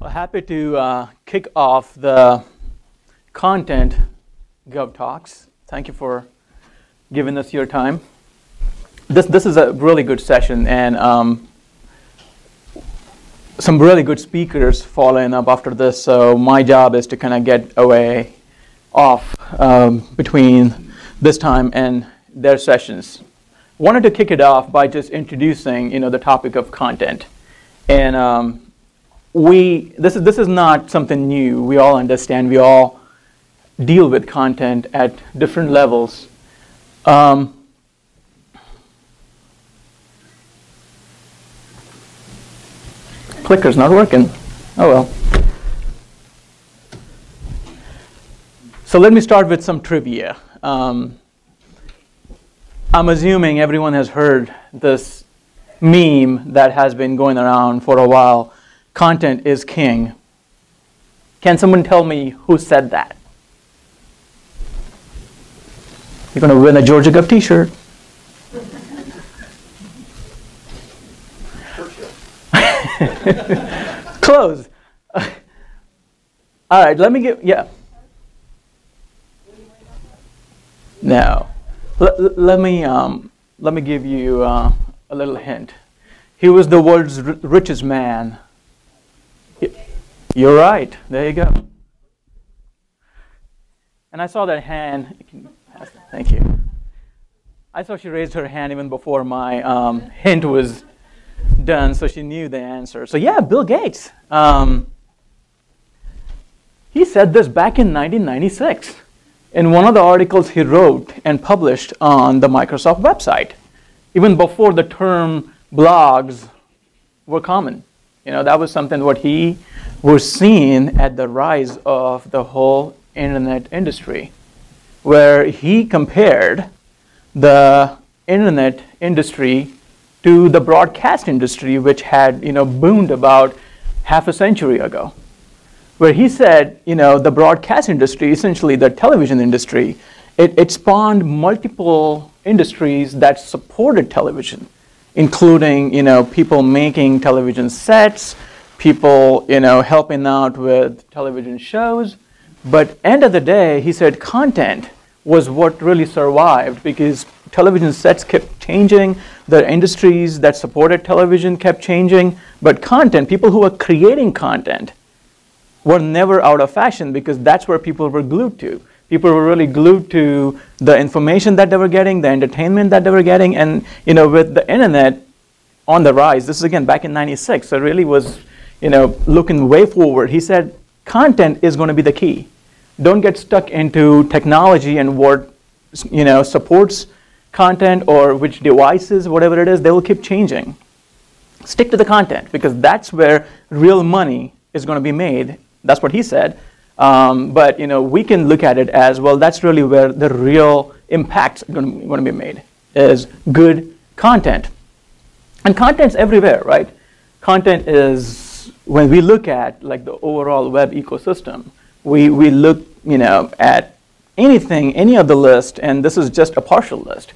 Happy to kick off the content GOVTalks. Thank you for giving us your time. This is a really good session, and some really good speakers following up after this. So my job is to kind of get away off between this time and their sessions. Wanted to kick it off by just introducing, the topic of content, and this is not something new. We all understand. We all deal with content at different levels. Clicker's not working. Oh well. So let me start with some trivia. I'm assuming everyone has heard this meme that has been going around for a while. Content is king. Can someone tell me who said that? You're going to win a GeorgiaGov t-shirt. Close. All right, let me give, yeah. No. Let me give you a little hint. He was the world's richest man. You're right. There you go. And I saw that hand. Thank you. I saw she raised her hand even before my hint was done, so she knew the answer. So yeah, Bill Gates. He said this back in 1996 in one of the articles he wrote and published on the Microsoft website, even before the term blogs were common. That was something what he was seeing at the rise of the whole internet industry, where he compared the internet industry to the broadcast industry, which had boomed about half a century ago, where he said the broadcast industry, essentially the television industry, it spawned multiple industries that supported television, including people making television sets, people helping out with television shows. But end of the day, he said content was what really survived, because television sets kept changing, the industries that supported television kept changing, but content, people who were creating content, were never out of fashion, because that's where people were glued to. People were really glued to the information that they were getting, the entertainment that they were getting, and with the internet on the rise, this is again back in '96, so it really was looking way forward. He said content is going to be the key. Don't get stuck into technology and what supports content or which devices, whatever it is, they will keep changing. Stick to the content, because that's where real money is going to be made. That's what he said. But we can look at it as, well, that's really where the real impact's going to be made, is good content. And content's everywhere, right? Content is, when we look at like the overall web ecosystem, we look at anything, any of the list, and this is just a partial list.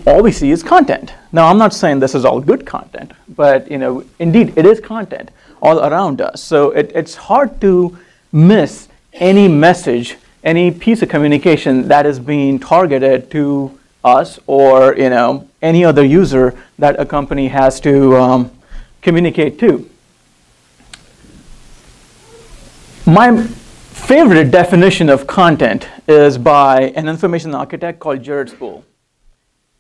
All we see is content. Now, I'm not saying this is all good content, but indeed it is content all around us. So it's hard to miss any message, any piece of communication that is being targeted to us or any other user that a company has to communicate to. My favorite definition of content is by an information architect called Jared Spool.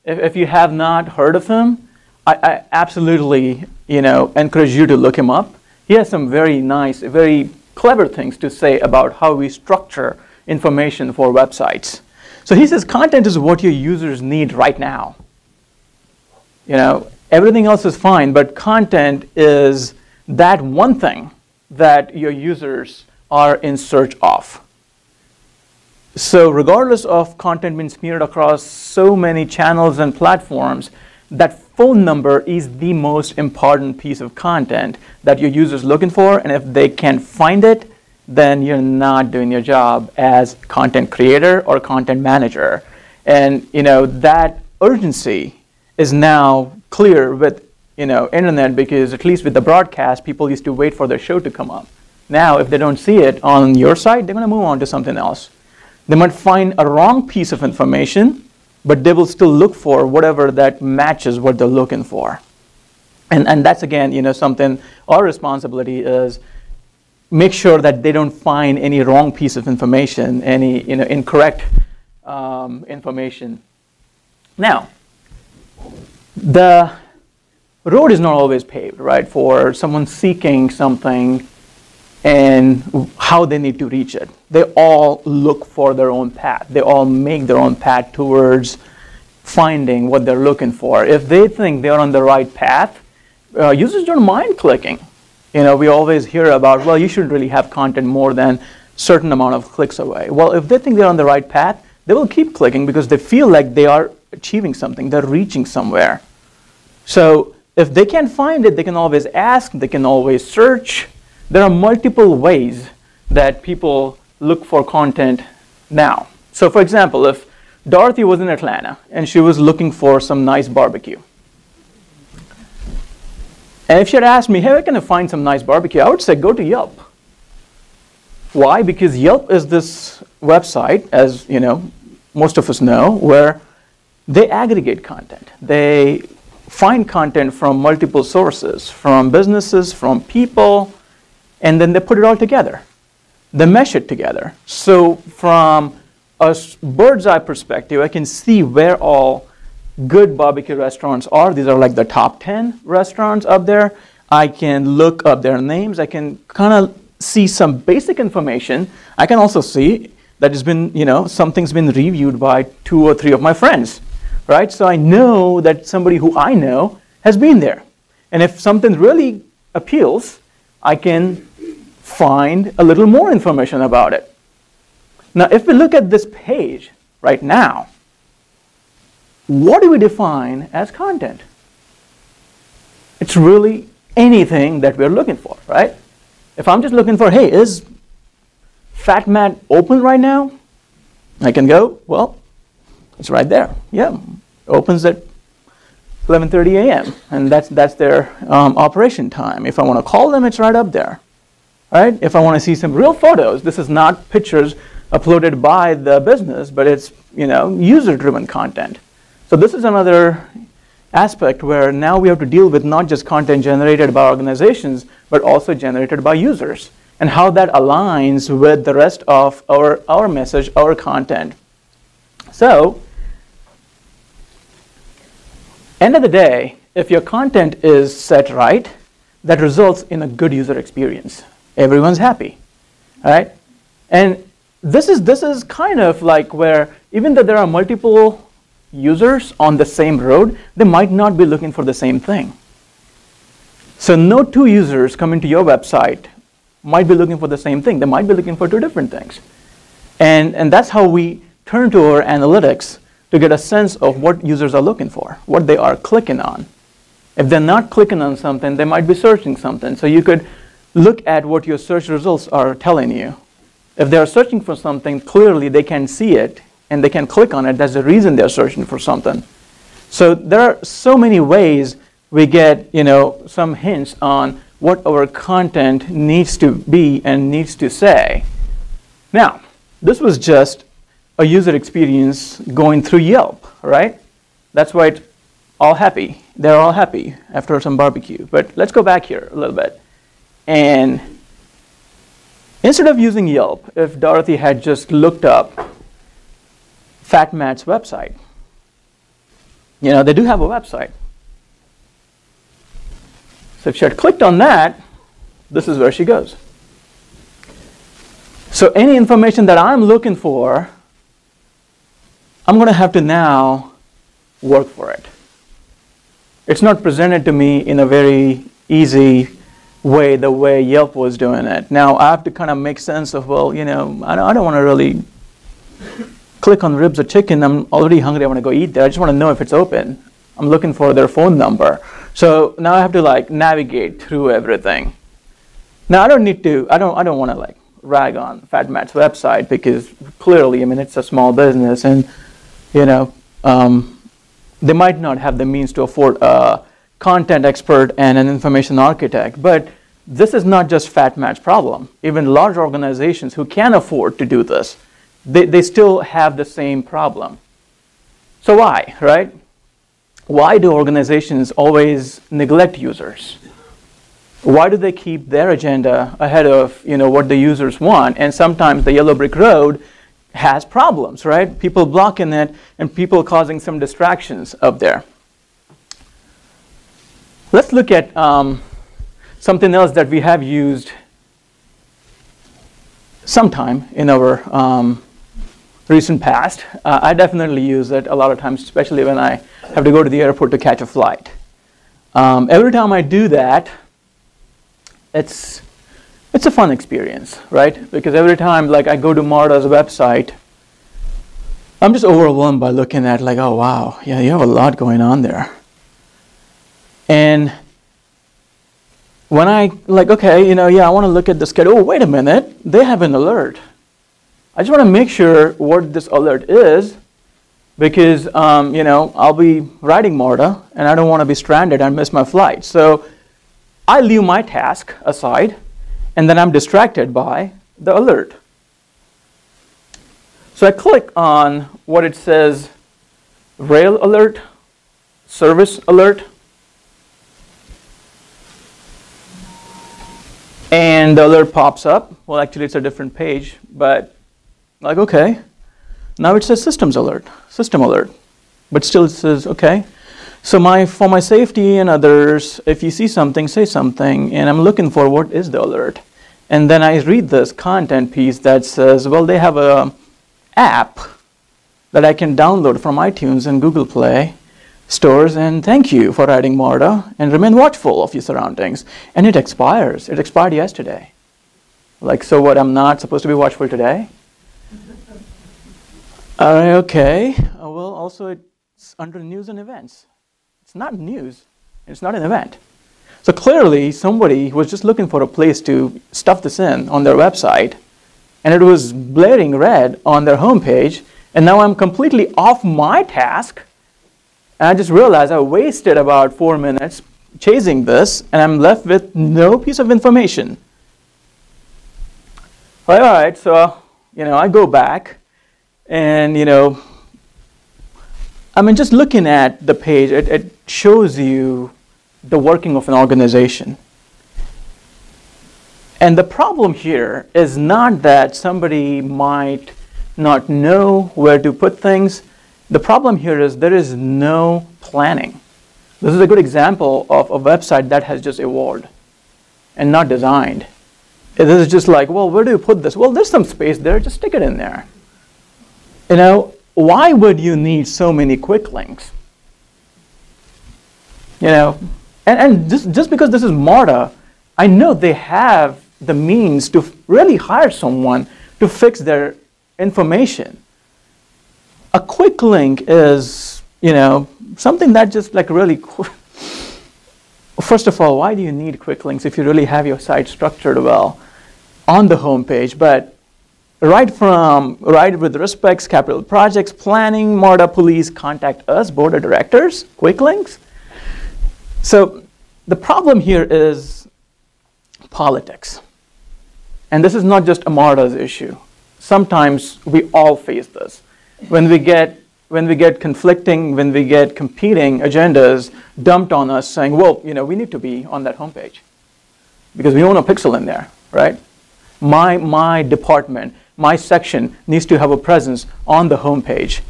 If you have not heard of him, I absolutely encourage you to look him up. He has some very nice, very clever things to say about how we structure information for websites. So he says content is what your users need right now. Everything else is fine, but content is that one thing that your users are in search of. So regardless of content being smeared across so many channels and platforms, that phone number is the most important piece of content that your user's looking for, and if they can't find it, then you're not doing your job as content creator or content manager. And that urgency is now clear with internet, because at least with the broadcast, people used to wait for their show to come up. Now, if they don't see it on your site, they're going to move on to something else. They might find a wrong piece of information, but they will still look for whatever that matches what they're looking for. And that's, again, something, our responsibility is make sure that they don't find any wrong piece of information, any incorrect information. Now, the road is not always paved, right, for someone seeking something and how they need to reach it. They all look for their own path. They all make their own path towards finding what they're looking for. If they think they're on the right path, users don't mind clicking. We always hear about, well, you shouldn't really have content more than certain amount of clicks away. Well, if they think they're on the right path, they will keep clicking because they feel like they are achieving something, they're reaching somewhere. So if they can't find it, they can always ask, they can always search. There are multiple ways that people look for content now. So for example, if Dorothy was in Atlanta and she was looking for some nice barbecue, and if she had asked me, hey, where can I find some nice barbecue? I would say, go to Yelp. Why? Because Yelp is this website, as most of us know, where they aggregate content. They find content from multiple sources, from businesses, from people, and then they put it all together. They mesh it together. So from a bird's eye perspective, I can see where all good barbecue restaurants are. These are like the top 10 restaurants up there. I can look up their names. I can kind of see some basic information. I can also see that it's been, something's been reviewed by 2 or 3 of my friends, right? So I know that somebody who I know has been there. And if something really appeals, I can find a little more information about it. Now, if we look at this page right now, what do we define as content? It's really anything that we're looking for, right? If I'm just looking for, hey, is FatMat open right now? I can go, well, it's right there. Yeah, opens at 11:30 a.m. and that's their operation time. If I want to call them, it's right up there, right? If I want to see some real photos, this is not pictures uploaded by the business, but it's user-driven content. So this is another aspect where now we have to deal with not just content generated by organizations, but also generated by users, and how that aligns with the rest of our message, our content. So, end of the day, if your content is set right, that results in a good user experience. Everyone's happy, right? And this is kind of like where, even though there are multiple users on the same road, they might not be looking for the same thing. So no 2 users coming to your website might be looking for the same thing. They might be looking for 2 different things. And that's how we turn to our analytics to get a sense of what users are looking for, what they are clicking on. If they're not clicking on something, they might be searching something. So you could look at what your search results are telling you. If they're searching for something, clearly they can see it and they can click on it. That's the reason they're searching for something. So there are so many ways we get some hints on what our content needs to be and needs to say. Now, this was just a user experience going through Yelp, right? That's why it's all happy. They're all happy after some barbecue. But let's go back here a little bit. And instead of using Yelp, if Dorothy had just looked up FatMat's website, they do have a website. So if she had clicked on that, this is where she goes. So any information that I'm looking for, I'm going to have to now work for it. It's not presented to me in a very easy way, the way Yelp was doing it. Now I have to kind of make sense of, well, I don't want to really click on ribs or chicken. I'm already hungry. I want to go eat there. I just want to know if it's open. I'm looking for their phone number. So now I have to navigate through everything. Now I don't want to rag on FatMat's website, because clearly, it's a small business, and they might not have the means to afford a content expert and an information architect, but this is not just fat match problem. Even large organizations who can afford to do this, they still have the same problem. So why, right? Why do organizations always neglect users? Why do they keep their agenda ahead of what the users want? And sometimes the yellow brick road has problems, right? People blocking it and people causing some distractions up there. Let's look at something else that we have used sometime in our recent past. I definitely use it a lot of times, especially when I have to go to the airport to catch a flight. Every time I do that, it's a fun experience, right? Because every time I go to Marta's website, I'm just overwhelmed by looking at oh wow, yeah, you have a lot going on there. And when I okay, I want to look at the schedule. Oh, wait a minute, they have an alert. I just want to make sure what this alert is, because I'll be riding Marta and I don't want to be stranded and miss my flight. So I leave my task aside and then I'm distracted by the alert. So I click on what it says, rail alert, service alert, and the alert pops up. Well, actually it's a different page, but okay, now it says system alert, but still it says okay. So for my safety and others, if you see something, say something, and I'm looking for what is the alert. And then I read this content piece that says, well, they have a app that I can download from iTunes and Google Play stores, and thank you for riding Marta, and remain watchful of your surroundings. And it expires. It expired yesterday. So what, I'm not supposed to be watchful today? Okay. Well, also it's under news and events. It's not news. It's not an event. So clearly somebody was just looking for a place to stuff this in on their website, and it was blaring red on their homepage, and now I'm completely off my task, and I just realized I wasted about 4 minutes chasing this, and I'm left with no piece of information. All right, so I go back, and just looking at the page, it shows you the working of an organization. And the problem here is not that somebody might not know where to put things. The problem here is there is no planning. This is a good example of a website that has just evolved and not designed. It is just well, where do you put this? Well, there's some space there, just stick it in there. Why would you need so many quick links? And just because this is Marta, I know they have the means to really hire someone to fix their information. A quick link is, something that just really, first of all, why do you need quick links if you really have your site structured well on the home page? But right with respects, capital projects, planning, Marta police, contact us, board of directors, quick links. So the problem here is politics. And this is not just a Marta's issue. Sometimes we all face this. When we get conflicting, when we get competing agendas dumped on us saying, well, we need to be on that homepage because we own a pixel in there, right? My department, my section needs to have a presence on the homepage.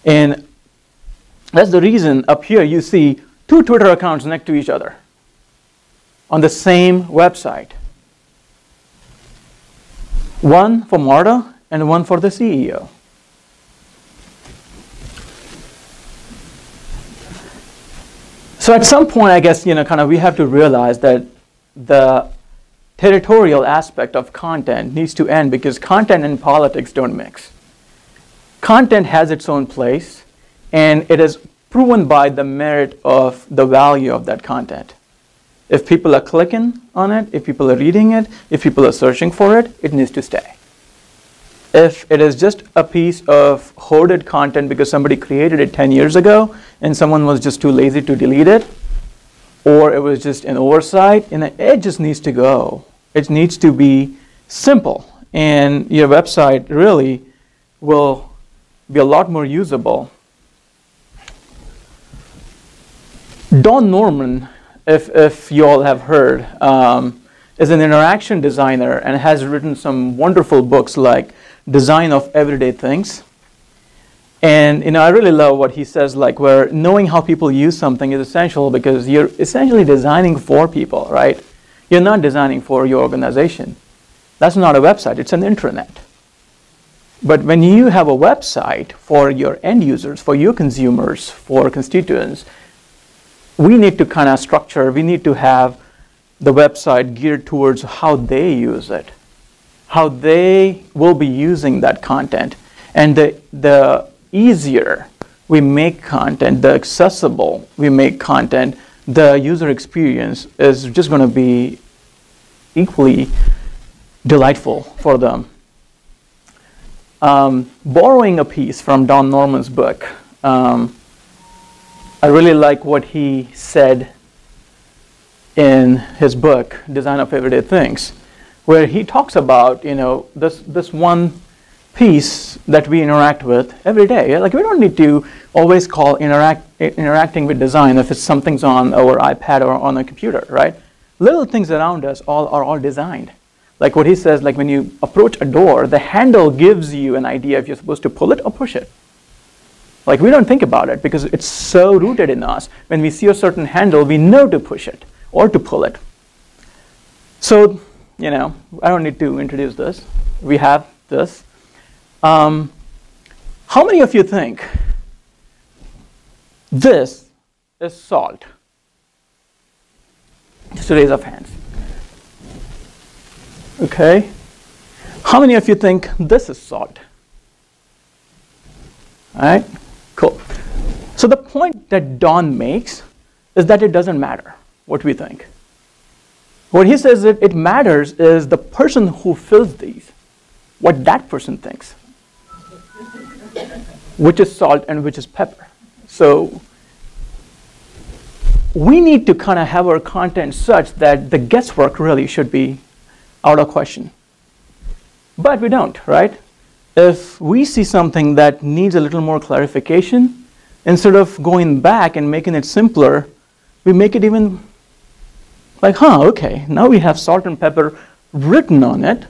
And that's the reason up here you see 2 Twitter accounts next to each other on the same website. One for Marta and one for the CEO. So at some point, I guess, we have to realize that the territorial aspect of content needs to end because content and politics don't mix. Content has its own place, and it is proven by the merit of the value of that content. If people are clicking on it, if people are reading it, if people are searching for it, it needs to stay. If it is just a piece of hoarded content because somebody created it 10 years ago and someone was just too lazy to delete it, or it was just an oversight, and it just needs to go. It needs to be simple, and your website really will be a lot more usable. Don Norman, if you all have heard, is an interaction designer and has written some wonderful books like Design of Everyday Things. And I really love what he says, like where knowing how people use something is essential because you're essentially designing for people, right? You're not designing for your organization. That's not a website, it's an intranet. But when you have a website for your end users, for your consumers, for constituents, we need to kind of structure, we need to have the website geared towards how they use it, how they will be using that content. And the easier we make content, the accessible we make content, the user experience is just going to be equally delightful for them. Borrowing a piece from Don Norman's book, I really like what he said in his book, Design of Everyday Things, where he talks about, this one piece that we interact with every day. Like we don't need to always call interacting with design if it's something's on our iPad or on a computer, right? Little things around us are all designed. Like what he says, like when you approach a door, the handle gives you an idea if you're supposed to pull it or push it. Like we don't think about it because it's so rooted in us. When we see a certain handle, we know to push it or to pull it. So, I don't need to introduce this. We have this. How many of you think this is salt? Just a raise of hands. Okay. How many of you think this is salt? All right, cool. So the point that Don makes is that it doesn't matter what we think. What he says that it matters is the person who fills these, what that person thinks, which is salt and which is pepper. So we need to kind of have our content such that the guesswork really should be out of question. But we don't, right? If we see something that needs a little more clarification, instead of going back and making it simpler, we make it even like, okay, now we have salt and pepper written on it.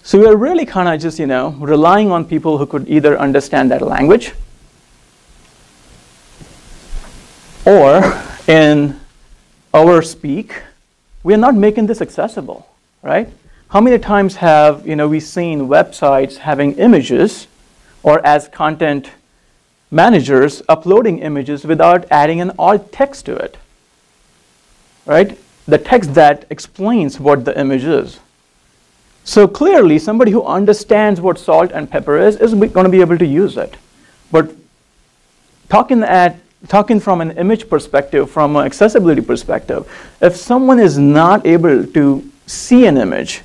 So we're really kind of just, relying on people who could either understand that language or in our speak, we're not making this accessible, right? How many times have we seen websites having images or as content managers uploading images without adding an alt text to it, right? The text that explains what the image is. So clearly somebody who understands what salt and pepper is going to be able to use it. But talking from an image perspective, from an accessibility perspective, if someone is not able to see an image,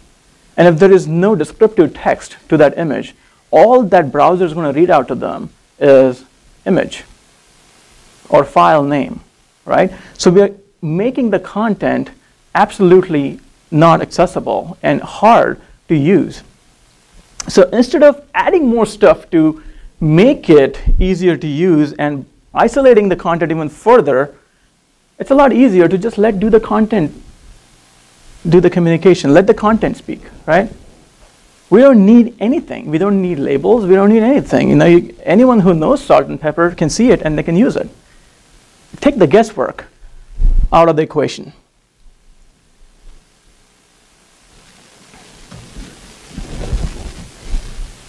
and if there is no descriptive text to that image, all that browser is going to read out to them is image or file name, right? So we are making the content absolutely not accessible and hard to use. So instead of adding more stuff to make it easier to use and isolating the content even further, it's a lot easier to just do the content, do the communication, let the content speak, right? We don't need anything. We don't need labels. We don't need anything. Anyone who knows salt and pepper can see it and they can use it. Take the guesswork out of the equation.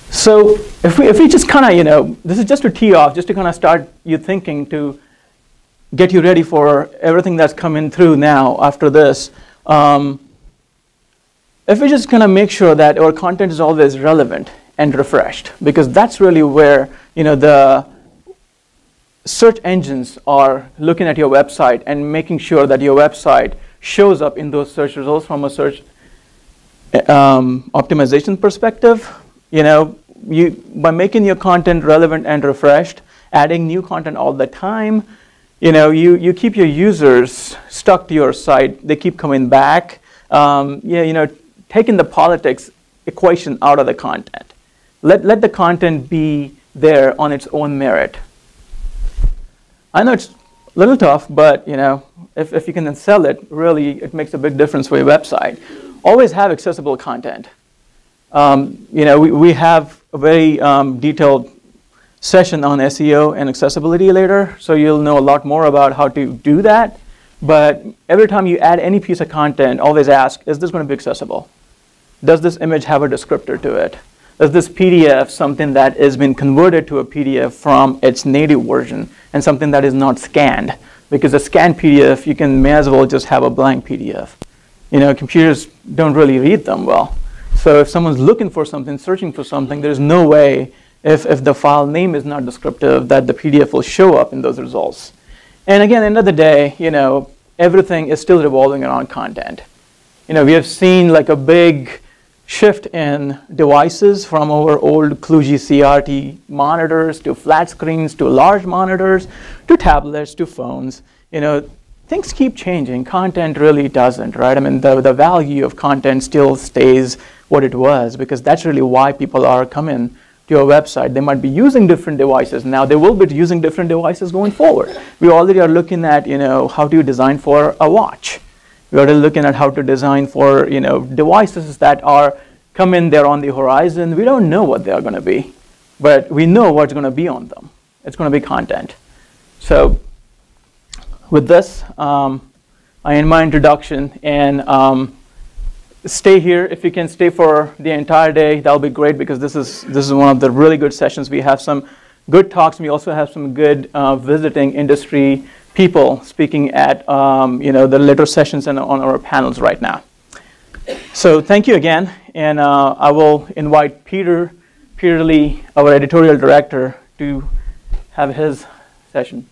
So if we just kind of, this is just to tee off, just to kind of start you thinking, to get you ready for everything that's coming through now after this. If we just kind of make sure that our content is always relevant and refreshed, because that's really where the search engines are looking at your website and making sure that your website shows up in those search results from a search optimization perspective. By making your content relevant and refreshed, adding new content all the time, you keep your users stuck to your site. They keep coming back. Taking the politics equation out of the content. Let the content be there on its own merit. I know it's a little tough, but if you can then sell it, really it makes a big difference for your website. Always have accessible content. We have a very detailed session on SEO and accessibility later, so you'll know a lot more about how to do that. But every time you add any piece of content, always ask, is this going to be accessible? Does this image have a descriptor to it? Is this PDF something that has been converted to a PDF from its native version and something that is not scanned? Because a scanned PDF, you may as well just have a blank PDF. Computers don't really read them well. So if someone's looking for something, searching for something, there's no way, if the file name is not descriptive, that the PDF will show up in those results. And again, at the end of the day, everything is still revolving around content. We have seen like a big shift in devices from our old kludgy CRT monitors to flat screens to large monitors to tablets to phones. Things keep changing. Content really doesn't, right? I mean, the value of content still stays what it was, because that's really why people are coming to your website. They might be using different devices. Now they will be using different devices going forward. We already are looking at, how do you design for a watch? We're already looking at how to design for, devices that are coming there on the horizon. We don't know what they are going to be, but we know what's going to be on them. It's going to be content. So with this, I end my introduction, and stay here. If you can stay for the entire day, that'll be great, because this is one of the really good sessions. We have some good talks. We also have some good visiting industry people speaking at the later sessions and on our panels right now. So thank you again, and I will invite Peter Lee, our editorial director, to have his session.